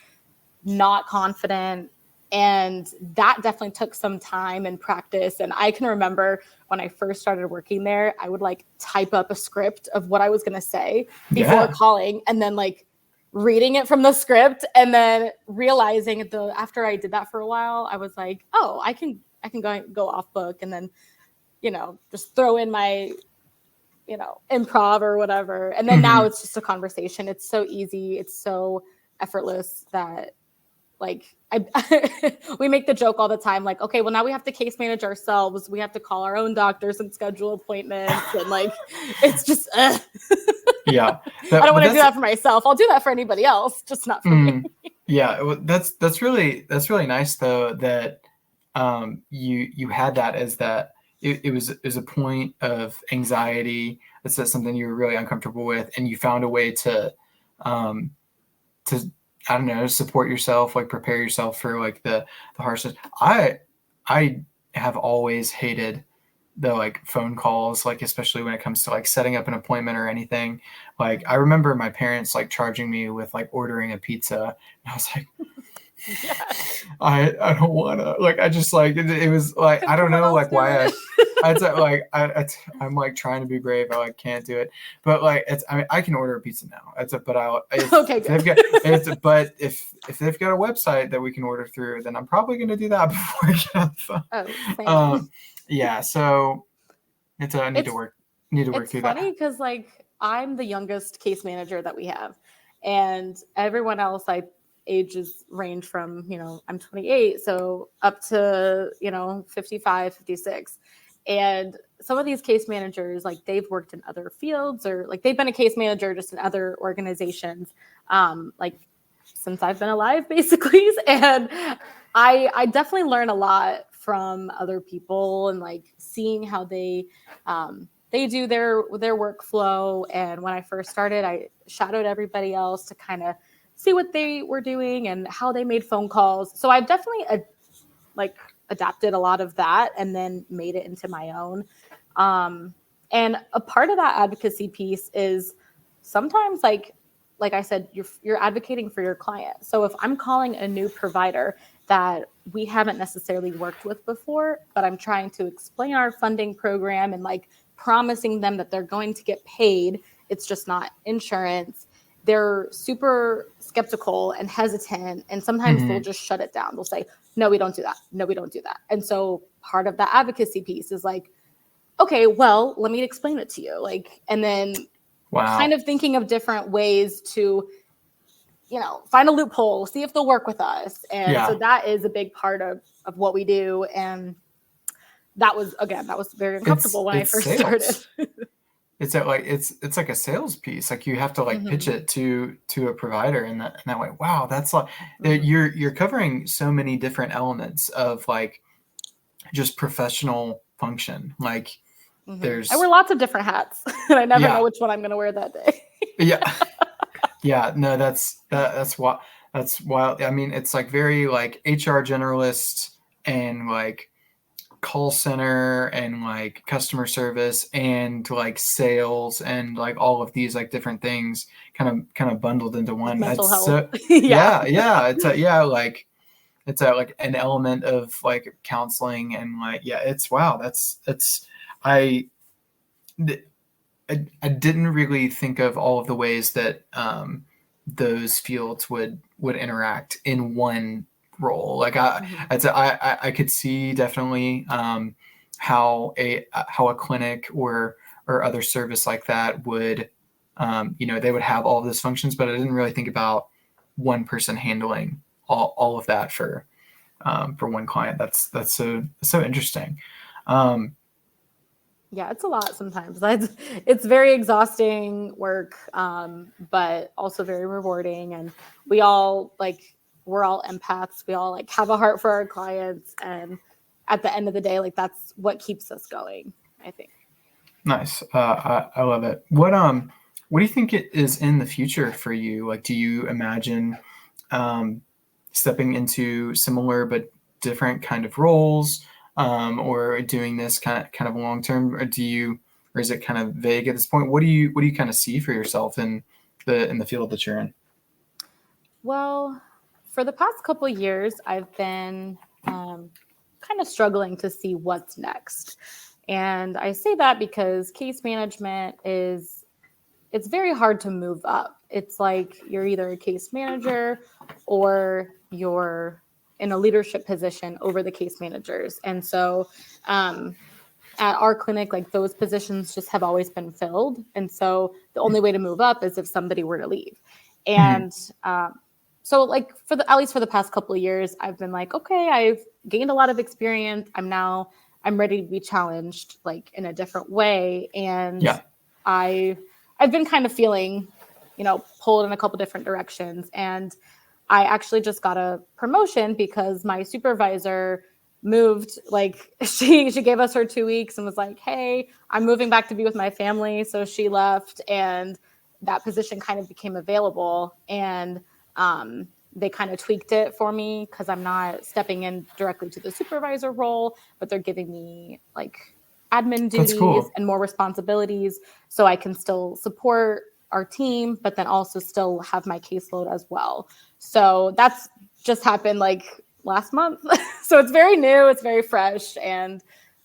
not confident. And that definitely took some time and practice. And I can remember when I first started working there, I would like type up a script of what I was going to say before calling, and then like reading it from the script, and then realizing after I did that for a while, I was like, oh, I can go off book, and then, just throw in my, improv or whatever. And then now it's just a conversation. It's so easy. It's so effortless that like we make the joke all the time, like, okay, well now we have to case manage ourselves. We have to call our own doctors and schedule appointments. And like, it's just, yeah. I don't want to do that for myself. I'll do that for anybody else, just not for me. Yeah. Well, that's really nice though, that you had that as that it was a point of anxiety. That's something you were really uncomfortable with, and you found a way to I don't know, support yourself, like prepare yourself for like the harshness. I have always hated the like phone calls, like especially when it comes to like setting up an appointment or anything. Like I remember my parents like charging me with like ordering a pizza, and I was like, I don't want to, like, I just like it was like, I don't know, like why I'm like trying to be brave. I like can't do it, but like I can order a pizza now. Okay, but if they've got a website that we can order through, then I'm probably going to do that before I get on the phone. Yeah. So I need to work through that. It's funny because like I'm the youngest case manager that we have, and everyone else ages range from, I'm 28, so up to, 55, 56. And some of these case managers, like they've worked in other fields, or like they've been a case manager just in other organizations, like since I've been alive, basically. And I definitely learn a lot from other people, and like seeing how they do their workflow. And when I first started, I shadowed everybody else to kind of see what they were doing and how they made phone calls. So I've definitely adapted a lot of that and then made it into my own. And a part of that advocacy piece is sometimes like I said, you're advocating for your client. So if I'm calling a new provider that we haven't necessarily worked with before, but I'm trying to explain our funding program and like promising them that they're going to get paid, it's just not insurance, they're super skeptical and hesitant. And sometimes they'll just shut it down. They'll say, no, we don't do that. No, we don't do that. And so part of that advocacy piece is like, okay, well, let me explain it to you. Like, and then kind of thinking of different ways to, find a loophole, see if they'll work with us. And so that is a big part of what we do. And that was very uncomfortable when I first started. It's like a sales piece. Like you have to like pitch it to a provider in that way. Wow, that's like you're covering so many different elements of like just professional function. Like I wear lots of different hats, and I never know which one I'm going to wear that day. Yeah. No, that's wild. I mean, it's like very like HR generalist and like call center and like customer service and like sales and like all of these like different things kind of bundled into one. Mental health. It's like an element of like counseling and like, it's wow. I didn't really think of all of the ways that those fields would interact in one role. Like I could see definitely how a clinic or or other service like that would, they would have all of those functions, but I didn't really think about one person handling all of that for one client. That's so interesting. Yeah, it's a lot sometimes. It's very exhausting work, but also very rewarding. And we're all empaths. We all have a heart for our clients. And at the end of the day, that's what keeps us going, I think. Nice. I love it. What do you think it is in the future for you? Do you imagine stepping into similar but different kind of roles, or doing this kind of long term, or is it kind of vague at this point? What do you kind of see for yourself in the field that you're in? Well, for the past couple of years, I've been kind of struggling to see what's next. And I say that because case management it's very hard to move up. It's like you're either a case manager or you're in a leadership position over the case managers. And so at our clinic, those positions just have always been filled. And so the only way to move up is if somebody were to leave. And so at least for the past couple of years, I've been okay, I've gained a lot of experience. I'm ready to be challenged in a different way. And I've been kind of feeling, pulled in a couple different directions. And I actually just got a promotion because my supervisor moved. She gave us her 2 weeks and was like, hey, I'm moving back to be with my family. So she left and that position kind of became available. And they kind of tweaked it for me because I'm not stepping in directly to the supervisor role, but they're giving me admin duties and more responsibilities so I can still support our team, but then also still have my caseload as well. So that's just happened last month. So it's very new, it's very fresh. And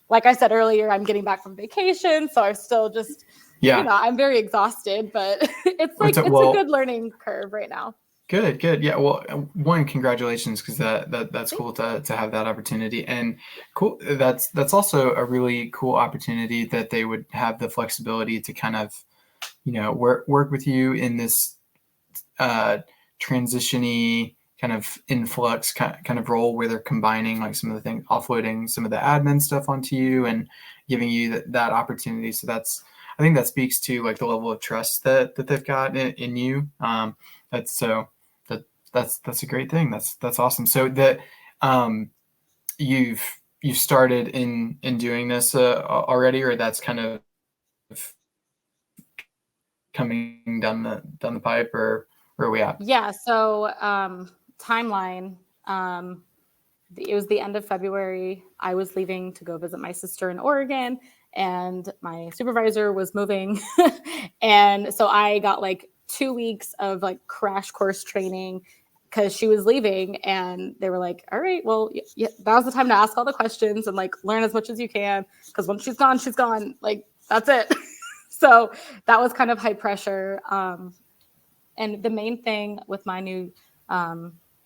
like I said earlier, I'm getting back from vacation. So I'm still just, I'm very exhausted, but it's a good learning curve right now. Good. Yeah. Well, one, congratulations, because that's cool to have that opportunity, and cool. That's also a really cool opportunity that they would have the flexibility to kind of, work with you in this transition-y kind of influx kind of role where they're combining some of the things, offloading some of the admin stuff onto you and giving you that opportunity. So I think that speaks to the level of trust that they've got in you. That's a great thing. That's awesome. So that you've started in doing this already, or that's kind of coming down the pipe, or where are we at? Yeah. So timeline. It was the end of February. I was leaving to go visit my sister in Oregon, and my supervisor was moving, and so I got 2 weeks of crash course training because she was leaving, and they were like, all right, well, yeah, now's the time to ask all the questions and learn as much as you can, because once she's gone, that's it. So that was kind of high pressure. And the main thing with my new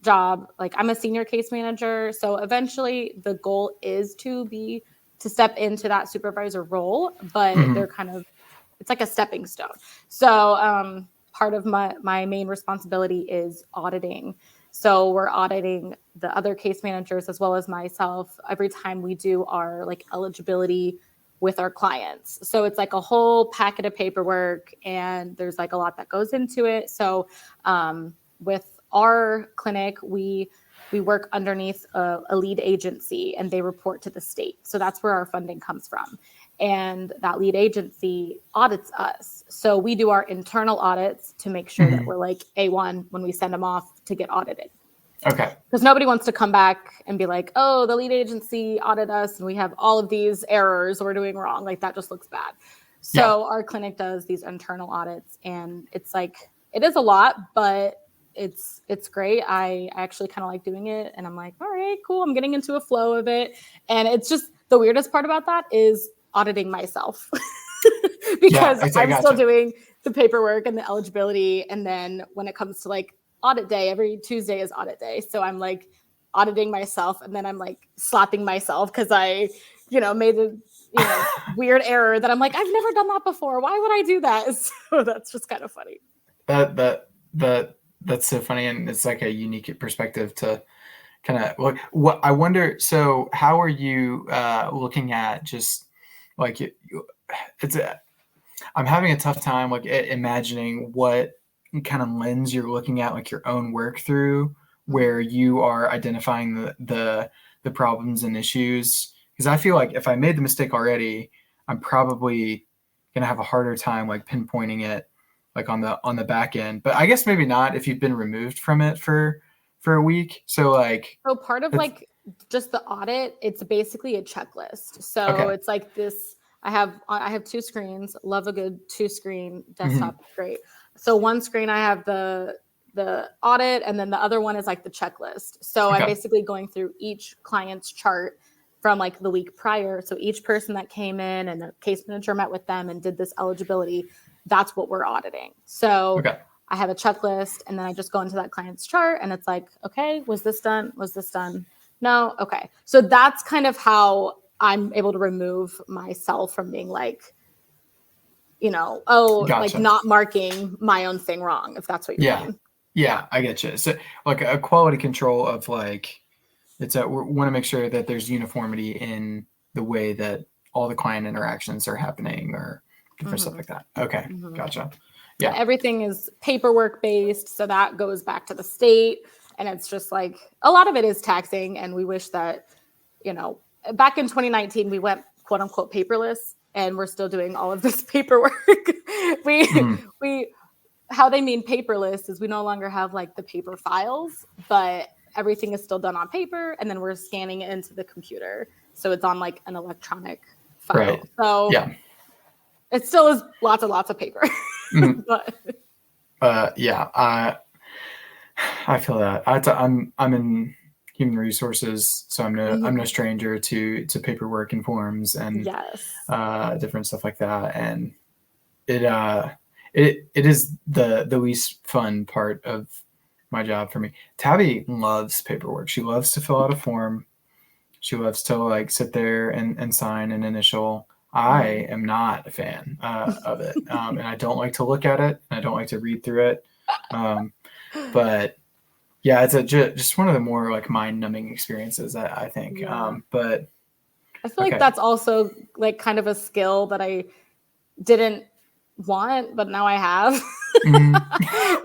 job, I'm a senior case manager. So eventually the goal is to step into that supervisor role, but they're it's like a stepping stone. So part of my main responsibility is auditing. So we're auditing the other case managers as well as myself every time we do our eligibility with our clients. So it's a whole packet of paperwork, and there's a lot that goes into it. So with our clinic, we work underneath a lead agency, and they report to the state. So that's where our funding comes from. And that lead agency audits us. So we do our internal audits to make sure that we're A1 when we send them off to get audited. Okay. Because nobody wants to come back and be like, oh, the lead agency audited us and we have all of these errors we're doing wrong. That just looks bad. So our clinic does these internal audits, and it's it is a lot, but it's great. I actually kind of like doing it, and I'm all right, cool. I'm getting into a flow of it. And it's just the weirdest part about that is auditing myself because I'm still doing the paperwork and the eligibility. And then when it comes to audit day, every Tuesday is audit day. So I'm auditing myself, and then I'm slapping myself because I, made weird error that I'm like, I've never done that before. Why would I do that? So that's just kind of funny. That's so funny, and it's like a unique perspective to kind of look. What I wonder. So, how are you looking at just like I'm having a tough time like imagining what kind of lens you're looking at like your own work through, where you are identifying the problems and issues. Because I feel like if I made the mistake already, I'm probably gonna have a harder time like pinpointing it like on the back end. But I guess maybe not if you've been removed from it for a week. So part of like just the audit, it's basically a checklist. So okay. it's like this. I have 2 screens. Love a good 2-screen desktop. Mm-hmm. Great. So one screen I have the audit, and then the other one is like the checklist. So I'm basically going through each client's chart from like the week prior. So each person that came in and the case manager met with them and did this eligibility, that's what we're auditing. So I have a checklist, and then I just go into that client's chart, and it's like, okay, was this done? Was this done? No. Okay. So that's kind of how I'm able to remove myself from being like, like not marking my own thing wrong, if that's what you mean. Yeah, I get you. So like a quality control of like, we want to make sure that there's uniformity in the way that all the client interactions are happening or different stuff like that. Okay. Gotcha. Yeah. Everything is paperwork based. So that goes back to the state. And it's just like, a lot of it is taxing. And we wish that, back in 2019, we went quote unquote paperless, and we're still doing all of this paperwork. How they mean paperless is we no longer have like the paper files, but everything is still done on paper, and then we're scanning it into the computer. So it's on like an electronic file. Right. So it still is lots and lots of paper. But I feel that. I'm in human resources, so I'm no stranger to paperwork and forms and different stuff like that. And it is the least fun part of my job for me. Tabby loves paperwork. She loves to fill out a form. She loves to like sit there and sign an initial. I am not a fan of it, and I don't like to look at it, and I don't like to read through it. But yeah, it's just one of the more like mind-numbing experiences, I think. But I feel like that's also like kind of a skill that I didn't want, but now I have.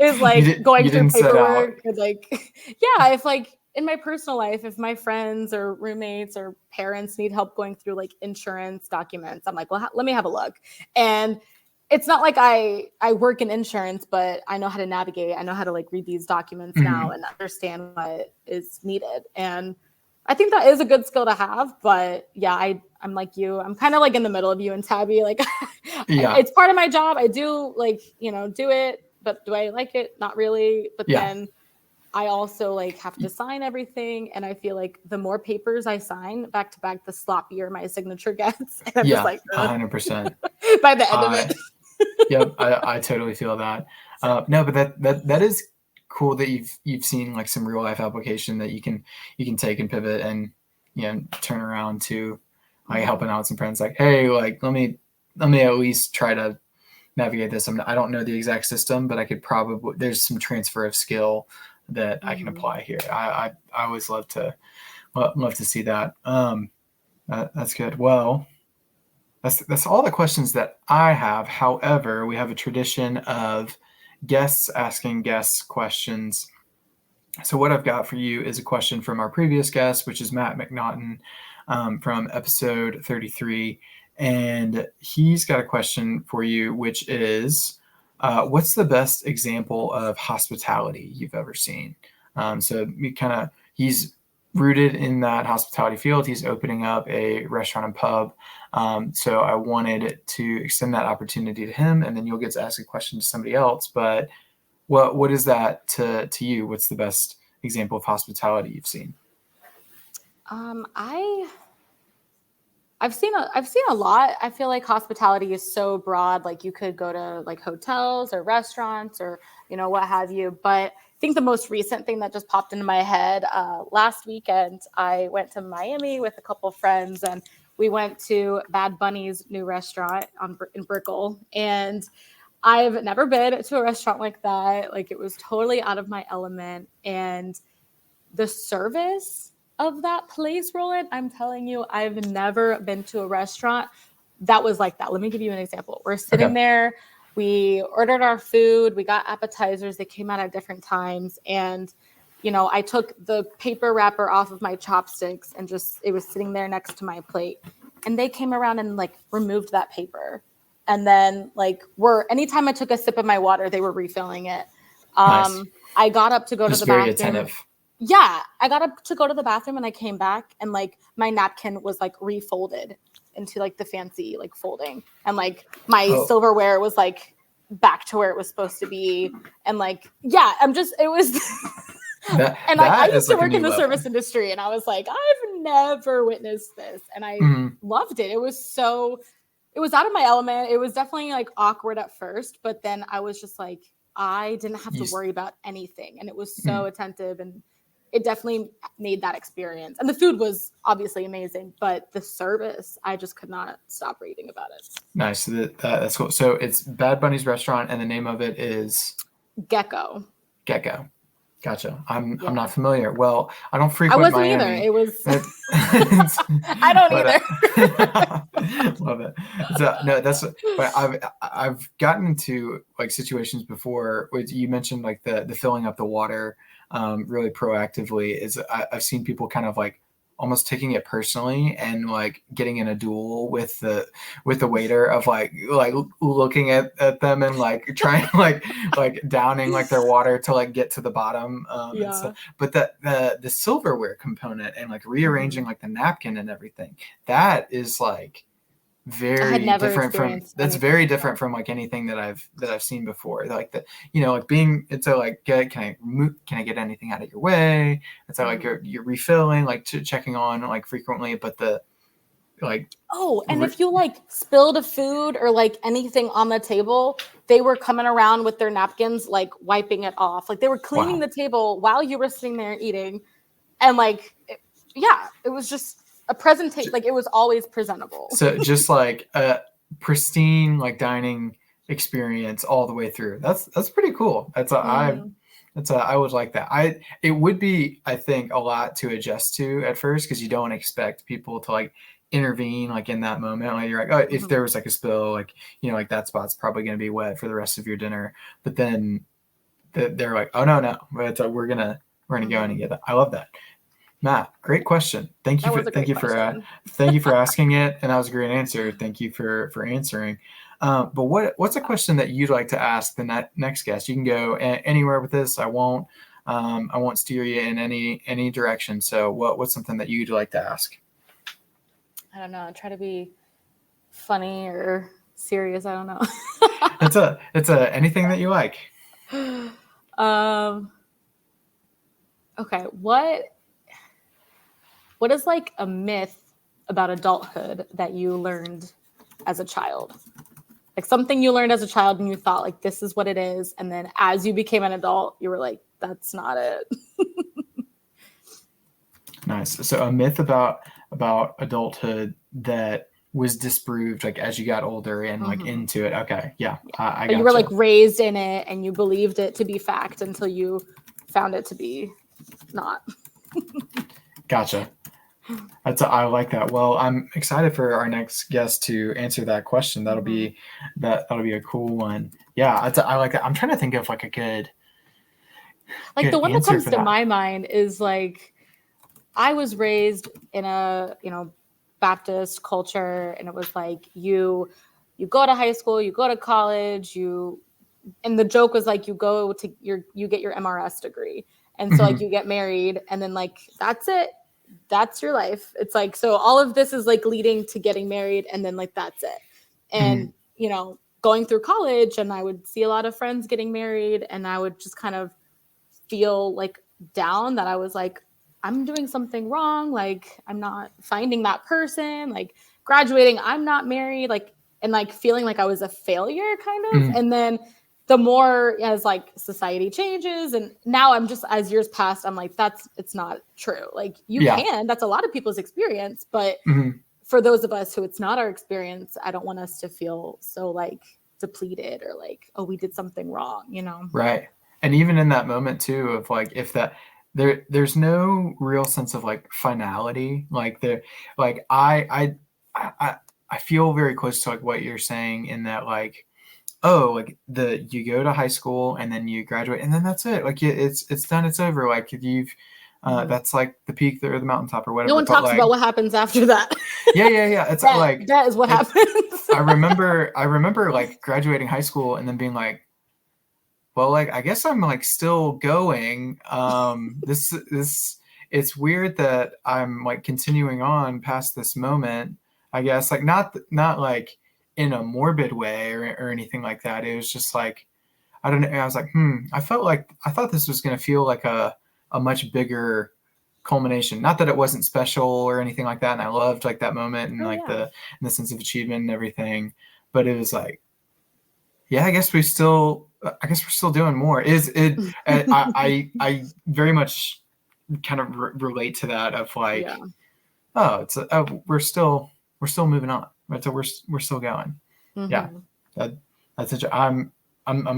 Is like going through paperwork. Like, if like in my personal life, if my friends or roommates or parents need help going through like insurance documents, I'm like, well, let me have a look. And it's not like I work in insurance, but I know how to navigate. I know how to like read these documents now and understand what is needed. And I think that is a good skill to have. But I'm like you. I'm kind of like in the middle of you and Tabby. Like, it's part of my job. I do like, do it. But do I like it? Not really. But then I also like have to sign everything. And I feel like the more papers I sign back to back, the sloppier my signature gets. And I'm just like, 100%. By the end of it. Yep, I totally feel that. No, but that is cool that you've seen like some real life application that you can take and pivot and turn around to like helping out some friends. Like, hey, like let me at least try to navigate this. I don't know the exact system, but I could probably there's some transfer of skill that I can apply here. I always love to see that. That's good. Well. That's all the questions that I have. However, we have a tradition of guests asking guests questions. So what I've got for you is a question from our previous guest, which is Matt McNaughton from episode 33. And he's got a question for you, which is, what's the best example of hospitality you've ever seen? So he's rooted in that hospitality field. He's opening up a restaurant and pub. So I wanted to extend that opportunity to him, and then you'll get to ask a question to somebody else. But what is that to you? What's the best example of hospitality you've seen? I've seen a lot. I feel like hospitality is so broad. Like you could go to like hotels or restaurants or, what have you. But I think the most recent thing that just popped into my head, last weekend, I went to Miami with a couple of friends, and we went to Bad Bunny's new restaurant in Brickell, and I've never been to a restaurant like that. Like, it was totally out of my element. And the service of that place, Roland, I'm telling you, I've never been to a restaurant that was like that. Let me give you an example. We're sitting there. We ordered our food. We got appetizers. They came out at different times. And, you know, I took the paper wrapper off of my chopsticks and it was sitting there next to my plate. And they came around and like removed that paper. And then like anytime I took a sip of my water, they were refilling it. Nice. I got up to go to the very bathroom. Attentive. Yeah. I got up to go to the bathroom and I came back and like my napkin was like refolded into like the fancy like folding. And like my silverware was like back to where it was supposed to be. And like, yeah, it was I used to work in the service industry, and I was like, I've never witnessed this. And I loved it. It was out of my element. It was definitely like awkward at first, but then I was just like, I didn't have to worry about anything. And it was so attentive, and it definitely made that experience. And the food was obviously amazing, but the service, I just could not stop reading about it. Nice. That's cool. So it's Bad Bunny's restaurant, and the name of it is Gecko. Gotcha. I'm not familiar. Well, I don't frequent Miami. I wasn't either. It was. I don't either. Love it. But I've gotten into like situations before. You mentioned like the filling up the water really proactively. I've seen people kind of like almost taking it personally and like getting in a duel with the waiter of like looking at them and like trying like downing like their water to like get to the bottom. And stuff. But the silverware component and like rearranging like the napkin and everything, that is like very different from like anything that I've seen before. Like like being, it's like, can I get anything out of your way? It's like you're refilling, like checking on like frequently, but if you like spilled a food or like anything on the table, they were coming around with their napkins, like wiping it off. Like they were cleaning the table while you were sitting there eating. And like, it was just a presentation, like it was always presentable. So just like a pristine like dining experience all the way through. That's pretty cool. I would like that. It would be, I think, a lot to adjust to at first, because you don't expect people to like intervene like in that moment. Like you're like, oh, if there was like a spill, like like that spot's probably going to be wet for the rest of your dinner. But then they're like, oh no, we're gonna go in and get that. I love that. Matt, great question. Thank you for asking it, and that was a great answer. Thank you for answering. But what's a question that you'd like to ask the next guest? You can go anywhere with this. I won't steer you in any direction. So what's something that you'd like to ask? I don't know. Try to be funny or serious. I don't know. It's anything that you like. Okay. What is like a myth about adulthood that you learned as a child? Like something you learned as a child and you thought like, this is what it is. And then as you became an adult, you were like, that's not it. Nice. So a myth about adulthood that was disproved like as you got older and like into it. Okay. Yeah. I got you were like raised in it and you believed it to be fact until you found it to be not. Gotcha. I like that. Well, I'm excited for our next guest to answer that question. That'll be a cool one. Yeah, I like that. I'm trying to think of like a good the one that comes to my mind is like, I was raised in a Baptist culture, and it was like you go to high school, you go to college, and the joke was like you get your MRS degree, and so like you get married, and then like that's it. That's your life. It's like, so all of this is like leading to getting married, and then like that's it. And going through college, and I would see a lot of friends getting married, and I would just kind of feel like down that I was like, I'm doing something wrong. Like I'm not finding that person, like graduating, I'm not married, like, and like feeling like I was a failure kind of. And then the more as like society changes, and now I'm just, as years pass, I'm like, it's not true. Like you can, that's a lot of people's experience, but for those of us who it's not our experience, I don't want us to feel so like depleted or like, oh, we did something wrong, you know? Right. And even in that moment too, of like, if that there's no real sense of like finality, like I feel very close to like what you're saying in that, like, oh, like you go to high school and then you graduate and then that's it. Like it's done. It's over. Like you've, that's like the peak or the mountaintop or whatever. No one talks about what happens after that. Yeah. It's like, that is what happens. I remember like graduating high school and then being like, well, like, I guess I'm like still going. It's weird that I'm like continuing on past this moment, I guess, like not like in a morbid way or anything like that. It was just like, I don't know. I was like, I thought this was going to feel like a much bigger culmination. Not that it wasn't special or anything like that. And I loved like that moment and the sense of achievement and everything, but it was like, yeah, I guess we're still doing more. I very much kind of relate to that of like, we're still moving on. Right? So we're still going. Mm-hmm. Yeah, that's it. I'm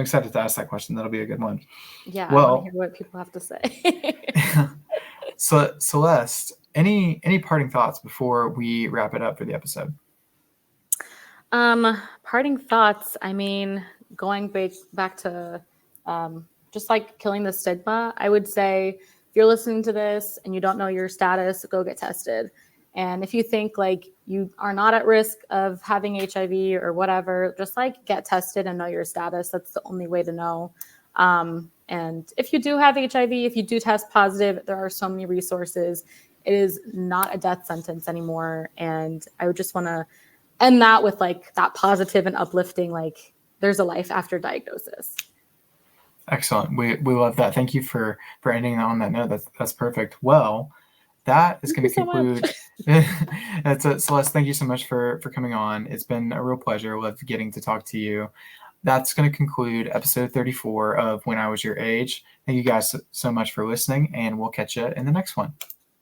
excited to ask that question. That'll be a good one. Yeah, well, I want to hear what people have to say. So Celeste, any parting thoughts before we wrap it up for the episode? Parting thoughts. I mean, going back to just like killing the stigma, I would say if you're listening to this and you don't know your status, go get tested. And if you think like you are not at risk of having HIV or whatever, just like get tested and know your status. That's the only way to know. And if you do have HIV, if you do test positive, there are so many resources. It is not a death sentence anymore. And I would just want to end that with like that positive and uplifting, like there's a life after diagnosis. Excellent. We love that. Thank you for ending on that note. That's perfect. Well, that is going to conclude. That's it. Celeste, thank you so much for coming on. It's been a real pleasure. Love getting to talk to you. That's going to conclude episode 34 of When I Was Your Age. Thank you guys so much for listening, and we'll catch you in the next one.